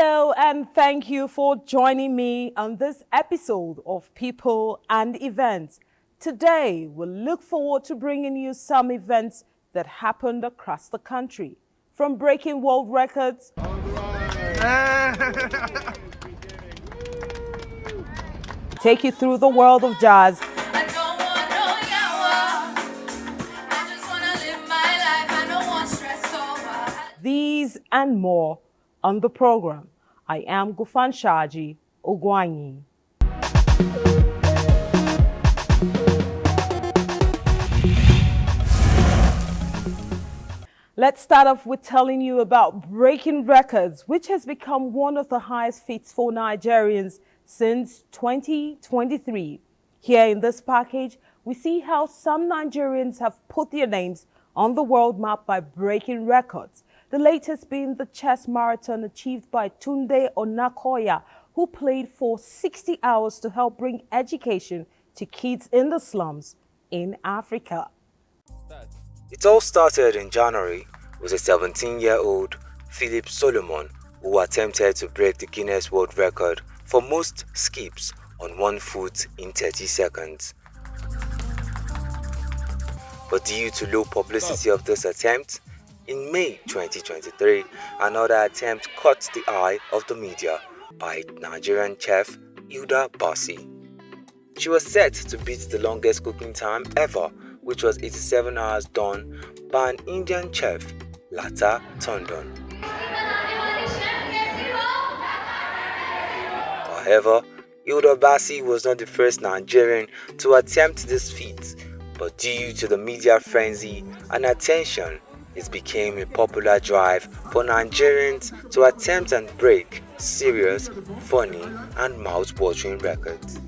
Hello, and thank you for joining me on this episode of People and Events. Today, we'll look forward to bringing you some events that happened across the country, from breaking world records take you through the world of jazz these and more on the program. I am Gufan Shaji Ogwanyi. Let's start off with telling you about breaking records, which has become one of the highest feats for Nigerians since 2023. Here in this package, we see how some Nigerians have put their names on the world map by breaking records. The latest being the chess marathon achieved by Tunde Onakoya, who played for 60 hours to help bring education to kids in the slums in Africa. It all started in January with a 17-year-old Philip Solomon who attempted to break the Guinness World Record for most skips on one foot in 30 seconds. But due to low publicity of this attempt, in May 2023, another attempt caught the eye of the media by Nigerian chef Hilda Bassi. She was set to beat the longest cooking time ever, which was 87 hours done by an Indian chef, Lata Tondon. However, Hilda Bassi was not the first Nigerian to attempt this feat, but due to the media frenzy and attention, it became a popular drive for Nigerians to attempt and break serious, funny, and mouth-watering records.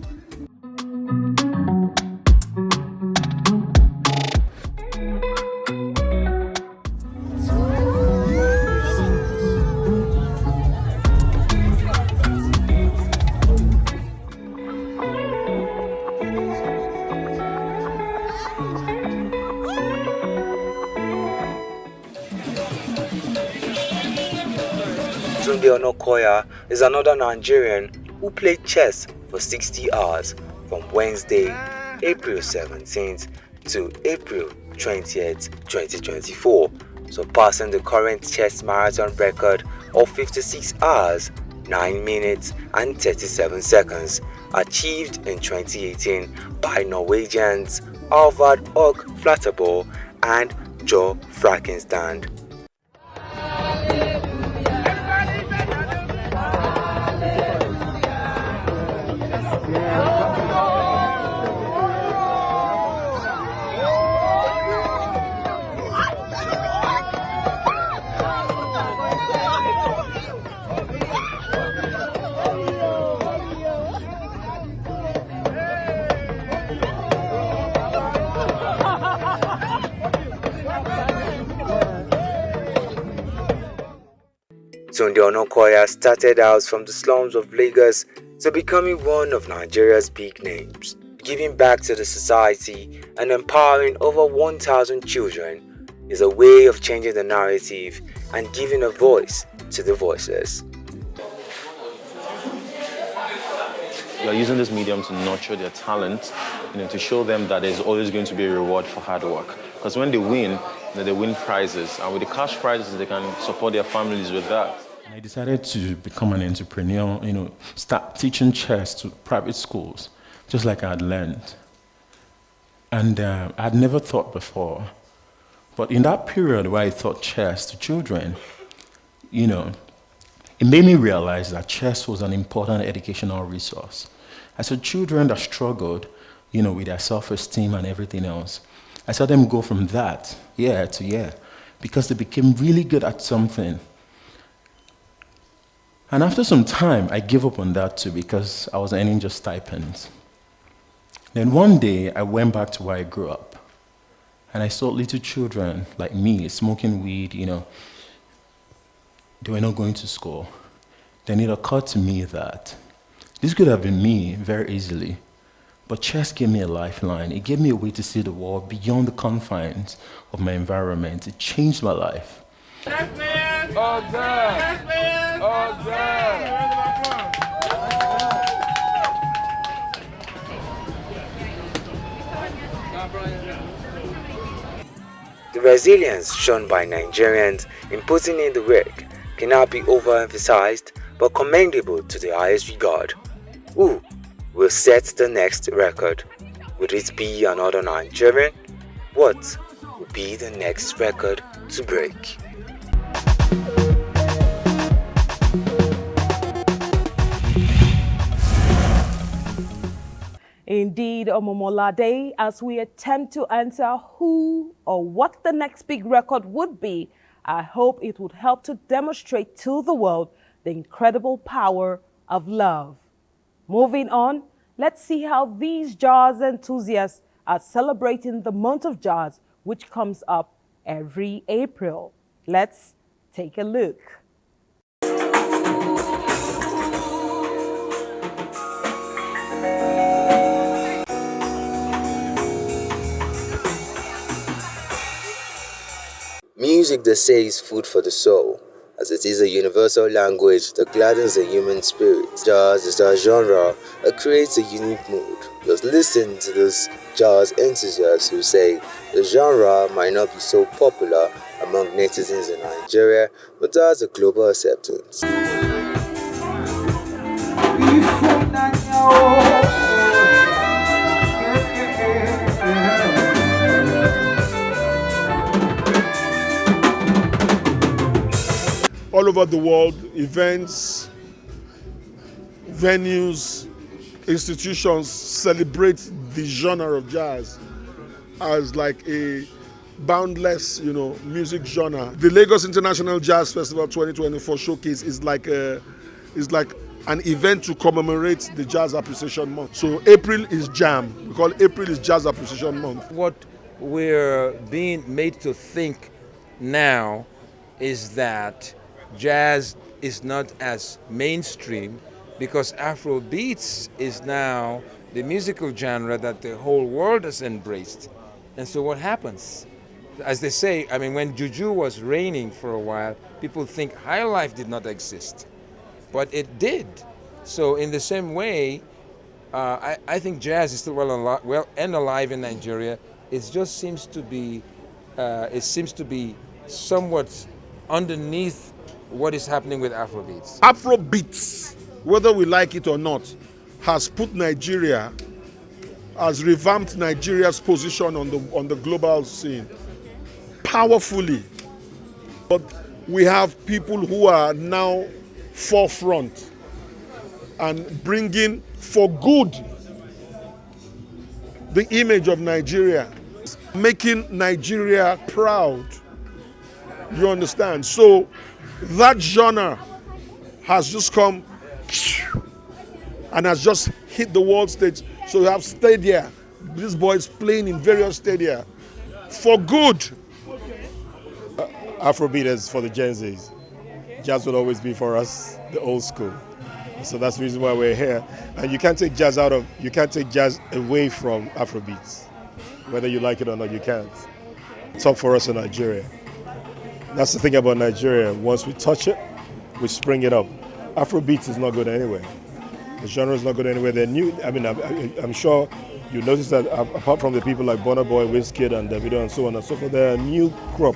Tunde Onakoya is another Nigerian who played chess for 60 hours from Wednesday, April 17th to April 20th, 2024, surpassing the current chess marathon record of 56 hours, 9 minutes and 37 seconds achieved in 2018 by Norwegians Alvard Og Flatterbo and Joe Frankenstand. Tunde Onakoya started out from the slums of Lagos to becoming one of Nigeria's big names, giving back to the society and empowering over 1,000 children is a way of changing the narrative and giving a voice to the voiceless. We are using this medium to nurture their talent, to show them that there's always going to be a reward for hard work. Because when they win, they win prizes, and with the cash prizes, they can support their families with that. I decided to become an entrepreneur, start teaching chess to private schools, just like I had learned. And I'd never thought before. But in that period where I taught chess to children, it made me realize that chess was an important educational resource. I saw children that struggled, with their self-esteem and everything else. I saw them go from that year to year because they became really good at something. And after some time, I gave up on that too because I was earning just stipends. Then one day, I went back to where I grew up. And I saw little children like me smoking weed, They were not going to school. Then it occurred to me that this could have been me very easily. But chess gave me a lifeline. It gave me a way to see the world beyond the confines of my environment. It changed my life. Yes, man! All done! Yes, man! All done! resilience shown by Nigerians in putting in the work cannot be overemphasized but commendable to the highest regard. Who will set the next record? Would it be another Nigerian? What will be the next record to break? Indeed, Omomolade, as we attempt to answer who or what the next big record would be, I hope it would help to demonstrate to the world the incredible power of love. Moving on, let's see how these jazz enthusiasts are celebrating the month of jazz, which comes up every April. Let's take a look. Music, they say, is food for the soul, as it is a universal language that gladdens the human spirit. Jazz is a genre that creates a unique mood. Just listen to those jazz enthusiasts who say the genre might not be so popular among netizens in Nigeria, but has a global acceptance. All over the world, events, venues, institutions celebrate the genre of jazz as like a boundless, music genre. The Lagos International Jazz Festival 2024 showcase is like an event to commemorate the Jazz Appreciation Month. So April is Jam. We call April is Jazz Appreciation Month. What we're being made to think now is that jazz is not as mainstream because Afrobeats is now the musical genre that the whole world has embraced. And so what happens? As they say, when Juju was reigning for a while, people think high life did not exist. But it did. So in the same way, I think jazz is still well and alive in Nigeria. It just seems to be, somewhat underneath what is happening with Afrobeats. Afrobeats, whether we like it or not, has revamped Nigeria's position on the global scene powerfully. But we have people who are now forefront and bringing for good the image of Nigeria, making Nigeria proud. You understand? So that genre has just come and has just hit the world stage. So you have stadia, these boys playing in various stadia for good. Afrobeat is for the Gen Zs. Jazz will always be for us, the old school. So that's the reason why we're here. And you can't take jazz away from Afrobeats. Whether you like it or not, you can't. It's up for us in Nigeria. That's the thing about Nigeria. Once we touch it, we spring it up. Afrobeats is not good anywhere. The genre is not good anywhere. They're new. I'm sure you notice that apart from the people like Burna Boy, Wizkid, and Davido, and so on and so forth, there are a new crop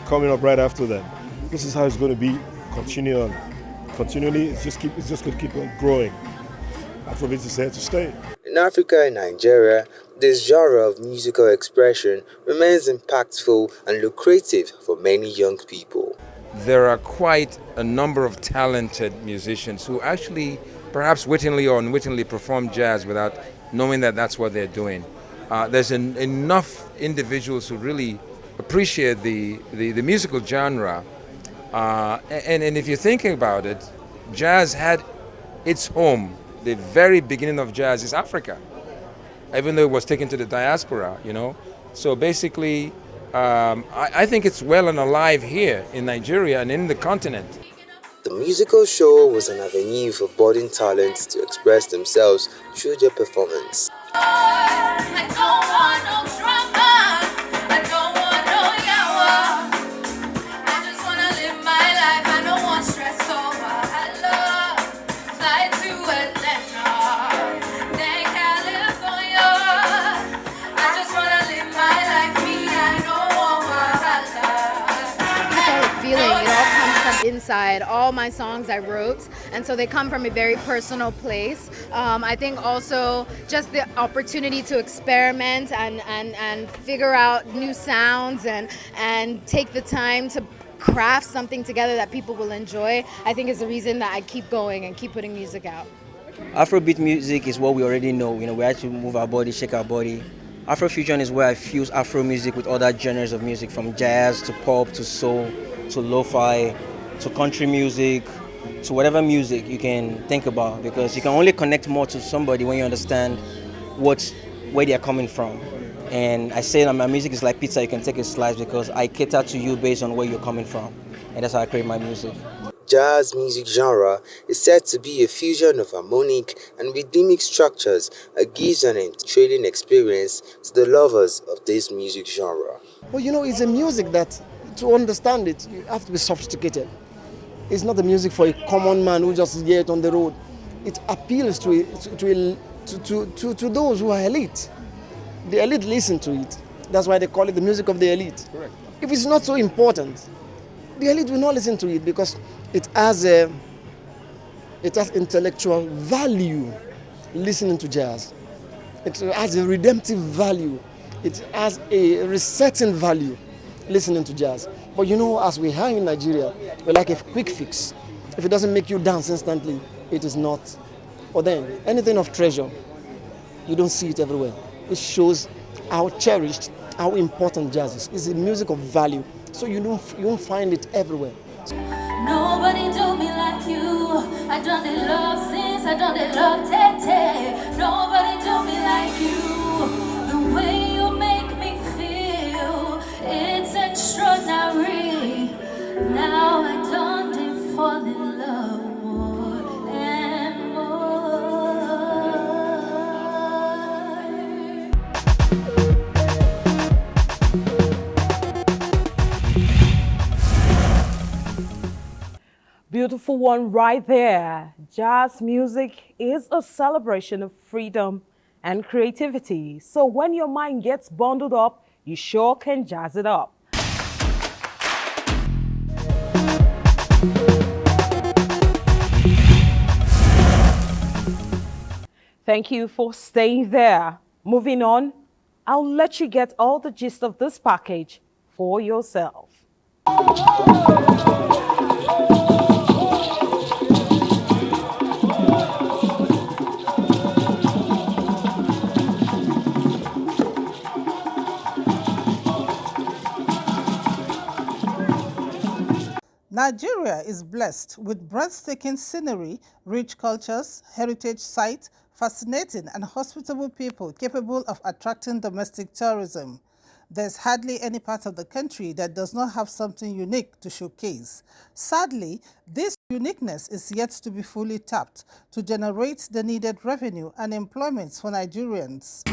coming up right after them. This is how it's going to be continually. It's just going to keep on growing. Afrobeats is here to stay. In Africa and Nigeria, this genre of musical expression remains impactful and lucrative for many young people. There are quite a number of talented musicians who actually, perhaps wittingly or unwittingly, perform jazz without knowing that that's what they're doing. There's enough individuals who really appreciate the musical genre. And if you're thinking about it, jazz had its home. The very beginning of jazz is Africa, even though it was taken to the diaspora, So basically, I think it's well and alive here in Nigeria and in the continent. The musical show was an avenue for budding talents to express themselves through their performance. I don't want no drama. I don't want no yawa. I just wanna live my life. I don't want stress over. I love fly to Atlanta, then California. I just wanna live my life. Me, I don't want wahala. inside. All my songs I wrote, and so they come from a very personal place. I think also just the opportunity to experiment and figure out new sounds and take the time to craft something together that people will enjoy, I think is the reason that I keep going and keep putting music out. Afrobeat music is what we already know. We actually move our body, shake our body. Afrofusion is where I fuse Afro music with other genres of music, from jazz to pop to soul to lo-fi to country music to whatever music you can think about, because you can only connect more to somebody when you understand where they're coming from. And I say that my music is like pizza, you can take a slice, because I cater to you based on where you're coming from. And that's how I create my music. Jazz music genre is said to be a fusion of harmonic and rhythmic structures that gives an thrilling experience to the lovers of this music genre. Well, it's a music that, to understand it, you have to be sophisticated. It's not the music for a common man who just hears it on the road. It appeals to those who are elite. The elite listen to it. That's why they call it the music of the elite. Correct. If it's not so important, the elite will not listen to it, because it has intellectual value listening to jazz. It has a redemptive value. It has a resetting value listening to jazz. But as we are in Nigeria, we like a quick fix. If it doesn't make you dance instantly, it is not. Or then, anything of treasure, you don't see it everywhere. It shows how cherished, how important jazz is. It's a music of value, so you won't find it everywhere. Nobody do me like you. I done the love since I done the love tete. Nobody do me like you. The way you make me feel, it's extraordinary. Now I done fall in love more and more. Beautiful one right there. Jazz music is a celebration of freedom and creativity. So when your mind gets bundled up, you sure can jazz it up. Thank you for staying there. Moving on, I'll let you get all the gist of this package for yourself. Nigeria is blessed with breathtaking scenery, rich cultures, heritage sites, fascinating and hospitable people capable of attracting domestic tourism. There's hardly any part of the country that does not have something unique to showcase. Sadly, this uniqueness is yet to be fully tapped to generate the needed revenue and employment for Nigerians.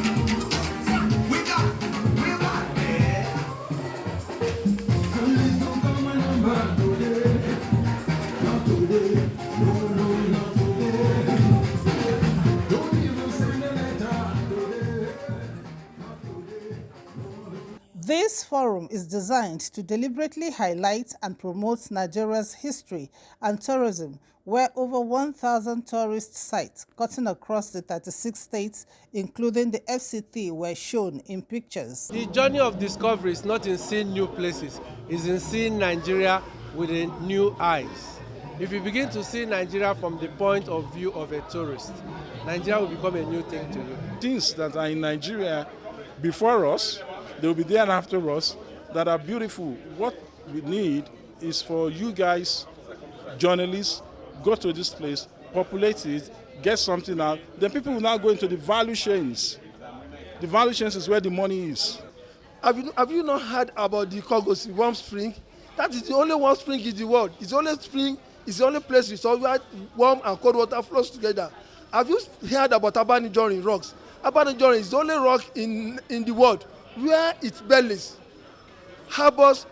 This forum is designed to deliberately highlight and promote Nigeria's history and tourism, where over 1,000 tourist sites cutting across the 36 states, including the FCT, were shown in pictures. The journey of discovery is not in seeing new places, it's in seeing Nigeria with new eyes. If you begin to see Nigeria from the point of view of a tourist, Nigeria will become a new thing to you. Things that are in Nigeria before us, they will be there after us, that are beautiful. What we need is for you guys, journalists, go to this place, populate it, get something out. Then people will now go into the value chains. The value chains is where the money is. Have you not heard about the Kogos warm spring? That is the only warm spring in the world. It's the only spring, it's the only place where warm and cold water flows together. Have you heard about Abanijori rocks? Abanijori is the only rock in the world where its bellies harbors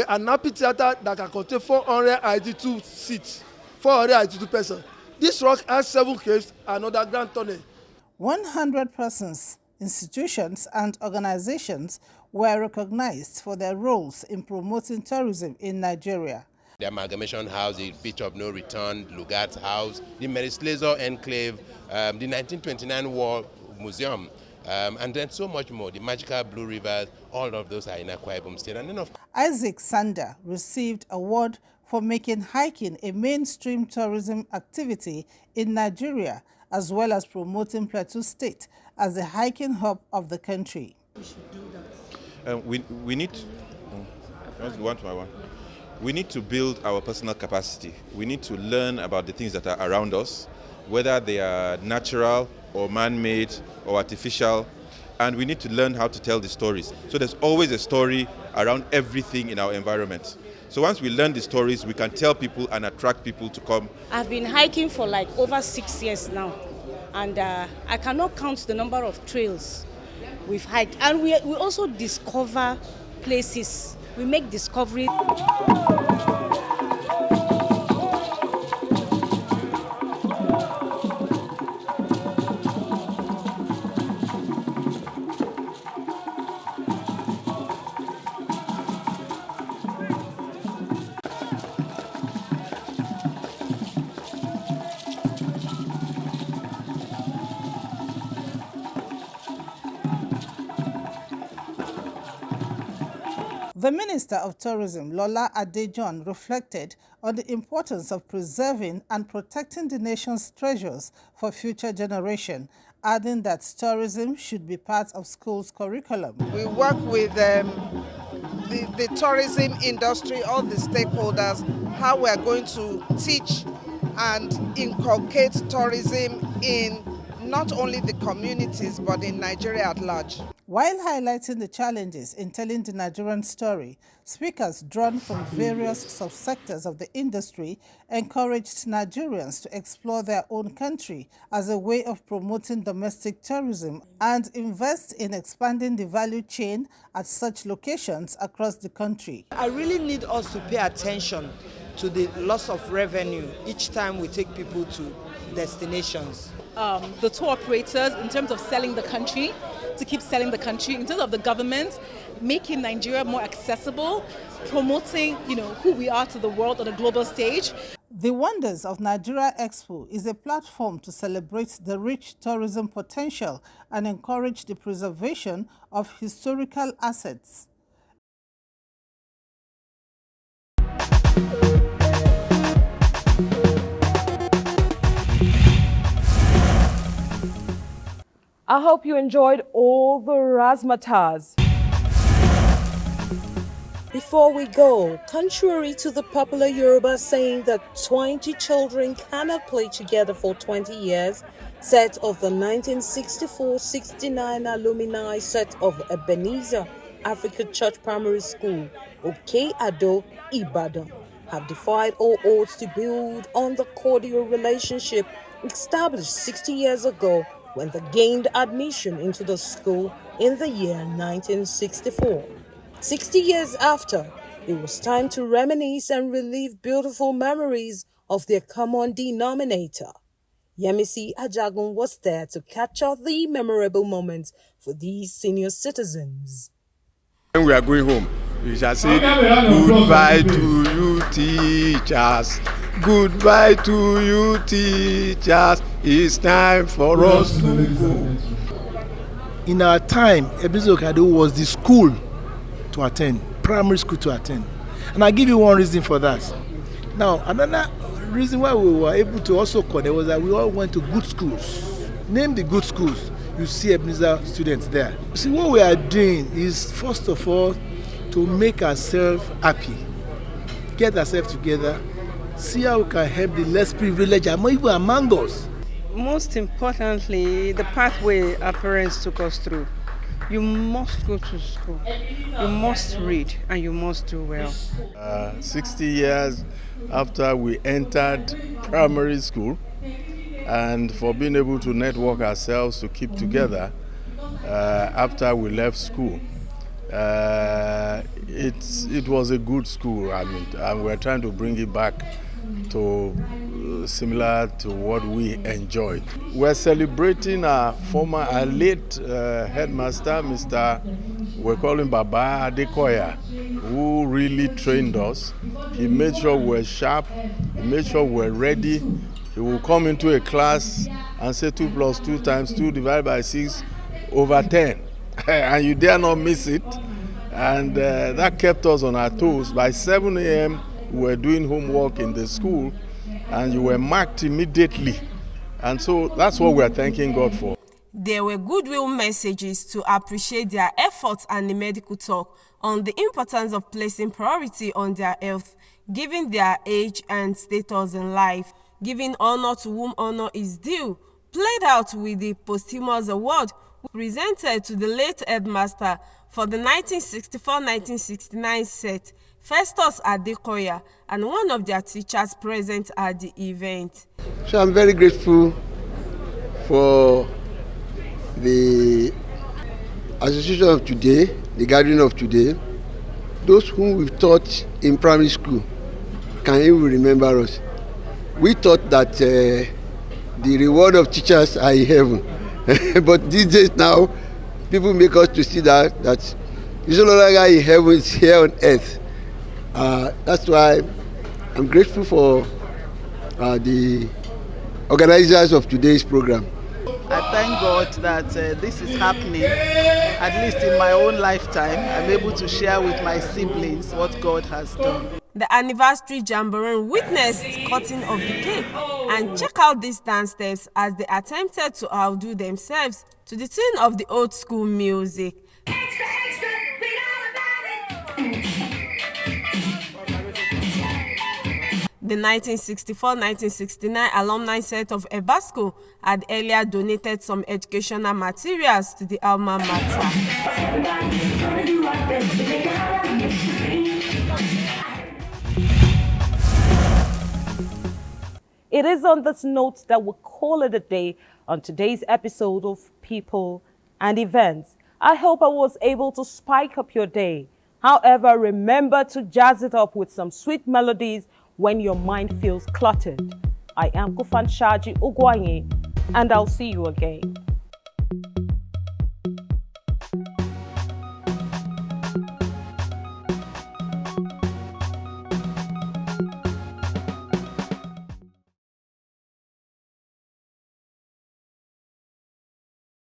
an amphitheater that can contain 482 seats, 482 persons. This rock has 7 caves and underground tunnel. 100 persons, institutions, and organizations were recognized for their roles in promoting tourism in Nigeria. the Amalgamation House, the Beach of No Return, Lugat's House, the Mary Slessor Enclave, the 1929 War Museum, and then so much more. The Magical Blue Rivers, all of those are in Akwa Ibom State. And then of Isaac Sander received an award for making hiking a mainstream tourism activity in Nigeria, as well as promoting Plateau State as the hiking hub of the country. We need we need to build our personal capacity. We need to learn about the things that are around us, whether they are natural or man-made or artificial, and we need to learn how to tell the stories. So there's always a story around everything in our environment. So once we learn the stories, we can tell people and attract people to come. I've been hiking for like over 6 years now, and I cannot count the number of trails we've hiked. And we also discover places. We make discovery. The Minister of Tourism, Lola Adejon, reflected on the importance of preserving and protecting the nation's treasures for future generations, adding that tourism should be part of schools' curriculum. We work with the tourism industry, all the stakeholders, how we are going to teach and inculcate tourism in not only the communities, but in Nigeria at large. While highlighting the challenges in telling the Nigerian story, speakers drawn from various subsectors of the industry encouraged Nigerians to explore their own country as a way of promoting domestic tourism and invest in expanding the value chain at such locations across the country. I really need us to pay attention to the loss of revenue each time we take people to destinations. The tour operators, in terms of selling the country, to keep selling the country, in terms of the government, making Nigeria more accessible, promoting, who we are to the world on a global stage. The Wonders of Nigeria Expo is a platform to celebrate the rich tourism potential and encourage the preservation of historical assets. I hope you enjoyed all the razzmatazz. Before we go, contrary to the popular Yoruba saying that 20 children cannot play together for 20 years, set of the 1964-69 alumni set of Ebenezer African Church Primary School, Oke Ado, Ibadan, have defied all odds to build on the cordial relationship established 60 years ago when they gained admission into the school in the year 1964. 60 years after, it was time to reminisce and relive beautiful memories of their common denominator. Yemisi Ajagun was there to capture the memorable moments for these senior citizens. When we are going home, we shall say goodbye to you teachers. Goodbye to you teachers. It's time for us to go. In our time, Ebenezer Okado was the school to attend, primary school to attend. And I'll give you one reason for that. Now, another reason why we were able to also connect was that we all went to good schools. Name the good schools, you see Ebenezer students there. See, what we are doing is, first of all, to make ourselves happy, get ourselves together, see how we can help the less privileged even among us. Most importantly, the pathway our parents took us through. You must go to school, you must read, and you must do well. 60 years after we entered primary school, and for being able to network ourselves to keep together after we left school. It was a good school, and we're trying to bring it back to similar to what we enjoyed. We're celebrating our late headmaster, Mr. we call him Baba Adekoya, who really trained us. He made sure we were sharp, he made sure we were ready. He will come into a class and say 2 + 2 × 2 divided by 6 over 10. And you dare not miss it. And that kept us on our toes. By 7 a.m., we were doing homework in the school, and you were marked immediately. And so that's what we are thanking God for. There were goodwill messages to appreciate their efforts and the medical talk on the importance of placing priority on their health, given their age and status in life, giving honor to whom honor is due, played out with the posthumous award presented to the late headmaster for the 1964-1969 set, Festus Adekoya, and one of their teachers present at the event. So I'm very grateful for the association of today, the gathering of today. Those whom we've taught in primary school can even remember us. We thought that the reward of teachers are in heaven. But these days now, people make us to see that it's no longer in heaven, it's here on earth. That's why I'm grateful for the organizers of today's program. I thank God that this is happening, at least in my own lifetime. I'm able to share with my siblings what God has done. The anniversary jamboree witnessed cutting of the cake, and check out these dance steps as they attempted to outdo themselves to the tune of the old school music. Extra, extra, read all about it. The 1964-1969 alumni set of Ebasco had earlier donated some educational materials to the alma mater. It is on this note that we'll call it a day on today's episode of People and Events. I hope I was able to spike up your day. However, remember to jazz it up with some sweet melodies when your mind feels cluttered. I am Kufan Shaji Ogwanye, and I'll see you again.